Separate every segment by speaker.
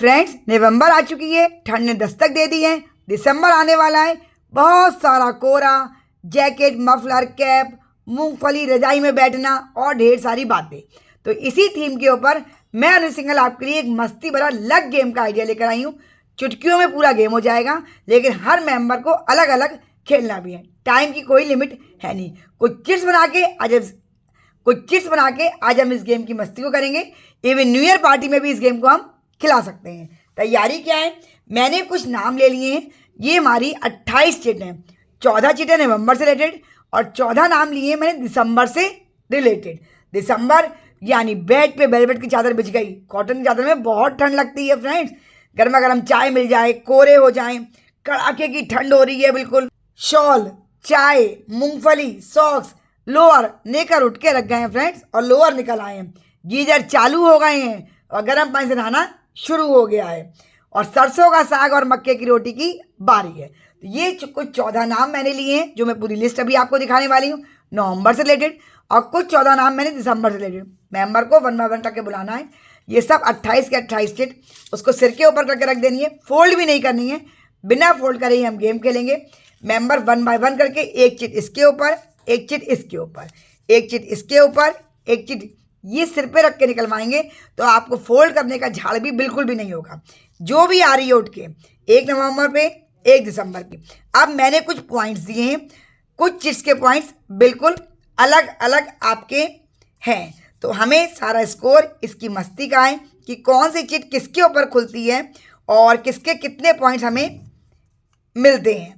Speaker 1: Friends, नवंबर आ चुकी है, ठंड ने दस्तक दे दी है, दिसंबर आने वाला है। बहुत सारा कोहरा, जैकेट, मफलर, कैप, मूंगफली, रजाई में बैठना और ढेर सारी बातें। तो इसी थीम के ऊपर मैं अनु सिंघल आपके लिए एक मस्ती भरा लग गेम का आइडिया लेकर आई हूँ। चुटकियों में पूरा गेम हो जाएगा, लेकिन हर मेंबर को अलग अलग खेलना भी है। टाइम की कोई लिमिट है नहीं। कुछ चिट्स बना के आज हम इस गेम की मस्ती को करेंगे। इवन न्यू ईयर पार्टी में भी इस गेम को हम खिला सकते हैं। तैयारी क्या है? मैंने कुछ नाम ले लिए हैं। ये हमारी 28 चिट हैं। 14 चिटें नवंबर से रिलेटेड और 14 नाम लिए मैंने दिसंबर से रिलेटेड। दिसंबर यानी बेड पे वेलवेट की चादर बिछ गई। कॉटन की चादर में बहुत ठंड लगती है फ्रेंड्स। गर्मा गर्म चाय मिल जाए, कोरे हो जाएं, कड़ाके की ठंड हो रही है बिल्कुल। शॉल, चाय, मूंगफली, सॉक्स, लोअर नेकर उठ के रख गए हैं फ्रेंड्स और लोअर निकल आए हैं। गीजर चालू हो गए हैं और गर्म पानी से नहाना शुरू हो गया है। और सरसों का साग और मक्के की रोटी की बारी है। तो ये कुछ 14 नाम मैंने लिए हैं, जो मैं पूरी लिस्ट अभी आपको दिखाने वाली हूँ नवंबर से रिलेटेड। और कुछ 14 नाम मैंने दिसंबर से रिलेटेड। मेंबर को 1 बाय 1 करके बुलाना है। ये सब 28 के 28 चिट उसको सिर के ऊपर करके रख देनी है। फोल्ड भी नहीं करनी है, बिना फोल्ड करे ही हम गेम खेलेंगे। मेंबर 1 बाय 1 करके एक चिट इसके ऊपर, एक चिट इसके ऊपर, एक चिट इसके ऊपर, एक चिट ये सिर पे रख के निकलवाएंगे। तो आपको फोल्ड करने का झाड़ भी बिल्कुल भी नहीं होगा। जो भी आ रही है उठ के, 1 नवंबर पे, 1 दिसंबर की। अब मैंने कुछ पॉइंट्स दिए हैं। कुछ चिट्स के पॉइंट्स बिल्कुल अलग अलग आपके हैं। तो हमें सारा स्कोर इसकी मस्ती का है कि कौन सी चिट किसके ऊपर खुलती है और किसके कितने पॉइंट्स हमें मिलते हैं।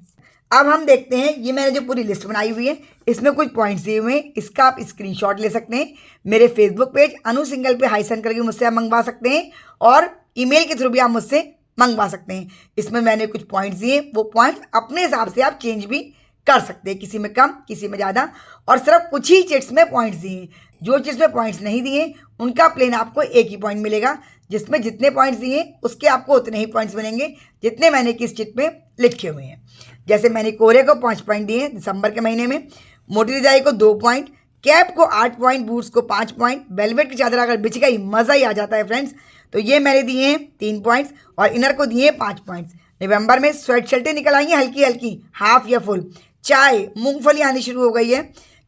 Speaker 1: अब हम देखते हैं। ये मैंने जो पूरी लिस्ट बनाई हुई है, इसमें कुछ पॉइंट्स दिए हुए हैं। इसका आप स्क्रीनशॉट ले सकते हैं। मेरे फेसबुक पेज अनु सिंघल पे हाईसन करके मुझसे आप मंगवा सकते हैं और ईमेल के थ्रू भी आप मुझसे मंगवा सकते हैं। इसमें मैंने कुछ पॉइंट्स दिए, वो पॉइंट्स अपने हिसाब से आप चेंज भी कर सकते हैं, किसी में कम किसी में ज़्यादा। और सिर्फ कुछ ही चिट्स में पॉइंट्स दिए हैं। जो चिट्स में पॉइंट्स नहीं दिए उनका प्लेन आपको एक ही पॉइंट मिलेगा। जिसमें जितने पॉइंट्स दिए उसके आपको उतने ही पॉइंट्स मिलेंगे जितने मैंने किस चिट में लिखे हुए हैं। जैसे मैंने कोरे को 5 पॉइंट दिए दिसंबर के महीने में, मोटी रजाई को 2 पॉइंट, कैप को 8 पॉइंट, बूट्स को 5 पॉइंट, वेलवेट की चादर अगर बिछ गई मज़ा ही आ जाता है फ्रेंड्स। तो ये मैंने दिए हैं 3 पॉइंट्स और इनर को दिए 5 पॉइंट्स। नवंबर में स्वेट शर्टें निकल आई हैं हल्की हल्की, हाफ या फुल। चाय, मूंगफली आनी शुरू हो गई है।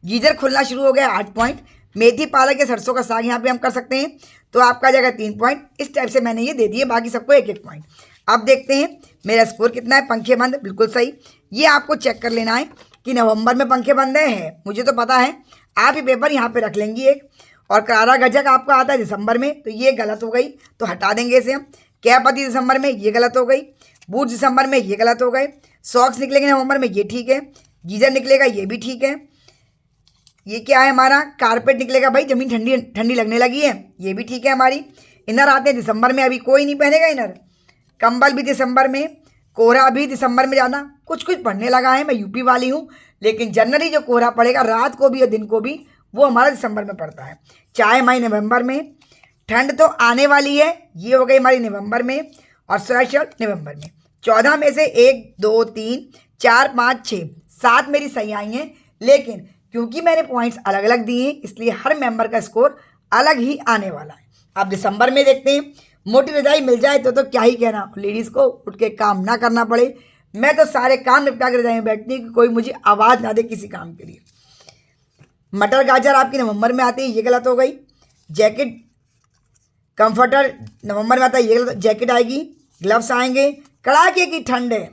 Speaker 1: गीजर खुलना शुरू हो गया 8 पॉइंट। मेथी, पालक या सरसों का साग यहाँ पे हम कर सकते हैं, तो आपका आ जाएगा 3 पॉइंट। इस टाइप से मैंने ये दे दिए, बाकी सबको 1-1 पॉइंट। अब देखते हैं मेरा स्कोर कितना है। पंखे बंद, बिल्कुल सही। ये आपको चेक कर लेना है कि नवंबर में पंखे बंद है, मुझे तो पता है। आप ये पेपर यहाँ पे रख लेंगी एक। और करारा गजक आपका आता है दिसंबर में, तो ये गलत हो गई, तो हटा देंगे इसे हम। कैप आती दिसंबर में, ये गलत हो गई। बूट दिसंबर में, ये गलत हो गए। सॉक्स निकलेंगे नवंबर में, ये ठीक है। गीजर निकलेगा, ये भी ठीक है। ये क्या है हमारा? कारपेट निकलेगा भाई, जमीन ठंडी ठंडी लगने लगी है, ये भी ठीक है हमारी। इनर आते हैं दिसंबर में, अभी कोई नहीं पहनेगा इनर। कंबल भी दिसंबर में, कोहरा भी दिसंबर में जाना। कुछ कुछ पढ़ने लगा है, मैं यूपी वाली हूँ, लेकिन जनरली जो कोहरा पड़ेगा रात को भी और दिन को भी, वो हमारा दिसंबर में पड़ता है। चाय हमारी नवंबर में। ठंड तो आने वाली है, ये हो गई हमारी नवंबर में। और स्वेट शर्ट नवंबर में। 14 में से 1, 2, 3, 4, 5, 6, 7 मेरी सही आई हैं। लेकिन क्योंकि मैंने पॉइंट्स अलग अलग दिए हैं, इसलिए हर मेंबर का स्कोर अलग ही आने वाला है। अब दिसंबर में देखते हैं। मोटी रजाई मिल जाए तो क्या ही कहना, लेडीज़ को उठ के काम ना करना पड़े। मैं तो सारे काम निपटा के रजाई में बैठती हूँ कि कोई मुझे आवाज़ ना दे किसी काम के लिए। मटर गाजर आपकी नवंबर में आती है, ये गलत हो गई। जैकेट कंफर्टर नवंबर में आता है, ये गलत। जैकेट आएगी, ग्लव्स आएंगे। कड़ाके की ठंड है,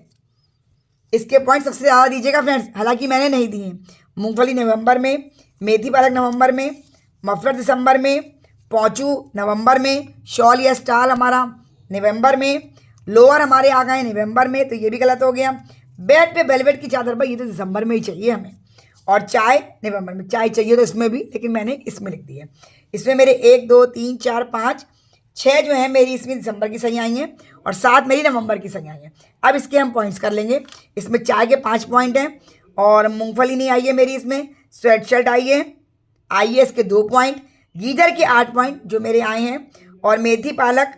Speaker 1: इसके पॉइंट सबसे ज़्यादा दीजिएगा फ्रेंड्स, हालांकि मैंने नहीं दिए। मूंगफली नवंबर में, मेथी पालक नवंबर में, मफलर दिसंबर में, पौचू नवंबर में, शॉल या स्टाल हमारा नवंबर में, लोअर हमारे आ गए नवंबर में, तो ये भी गलत हो गया। बेड पे वेलवेट की चादर भाई, ये तो दिसंबर में ही चाहिए हमें। और चाय नवंबर में, चाय चाहिए तो इसमें भी, लेकिन मैंने इसमें लिख दी है। इसमें मेरे 1, 2, 3, 4, 5, 6 जो है मेरी इसमें दिसंबर की सही आई हैं और 7 मेरी नवंबर की सही आई हैं। अब इसके हम पॉइंट्स कर लेंगे। इसमें चाय के 5 पॉइंट हैं और मूंगफली नहीं आई है मेरी इसमें। स्वेट शर्ट आई है इसके 2 पॉइंट। गीजर के 8 पॉइंट जो मेरे आए हैं और मेथी पालक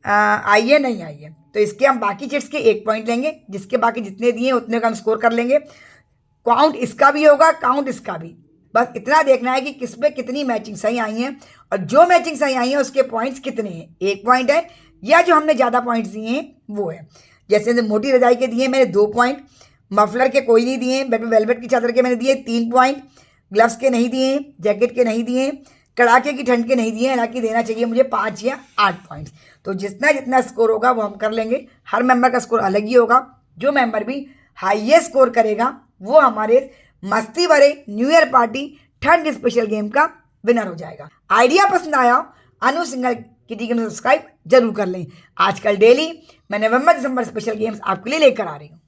Speaker 1: आई है नहीं आई है, तो इसके हम बाकी चिट्स के 1 पॉइंट लेंगे। जिसके बाकी जितने दिए उतने का हम स्कोर कर लेंगे। काउंट इसका भी होगा, काउंट इसका भी। बस इतना देखना है कि किस पे कितनी मैचिंग सही आई हैं और जो मैचिंग सही आई है उसके पॉइंट्स कितने हैं। 1 पॉइंट है, या जो हमने ज़्यादा पॉइंट्स दिए हैं वो है। जैसे मोटी रजाई के दिए मैंने 2 पॉइंट, मफलर के कोई नहीं दिए, बेड में वेलवेट की चादर के मैंने दिए 3 पॉइंट, ग्लव्स के नहीं दिए, जैकेट के नहीं दिए, कड़ाके की ठंड के नहीं दिए, हालांकि देना चाहिए मुझे 5 या 8 पॉइंट्स। तो जितना जितना स्कोर होगा वो हम कर लेंगे। हर मेंबर का स्कोर अलग ही होगा। जो मेंबर भी हाईएस्ट स्कोर करेगा वो हमारे मस्ती भरे न्यू ईयर पार्टी ठंड स्पेशल गेम का विनर हो जाएगा। आइडिया पसंद आया हो अनु सिंघल किटी गेम सब्सक्राइब जरूर कर लें। आजकल डेली मैं नवंबर दिसंबर स्पेशल गेम्स आपके लिए लेकर आ रही हूँ।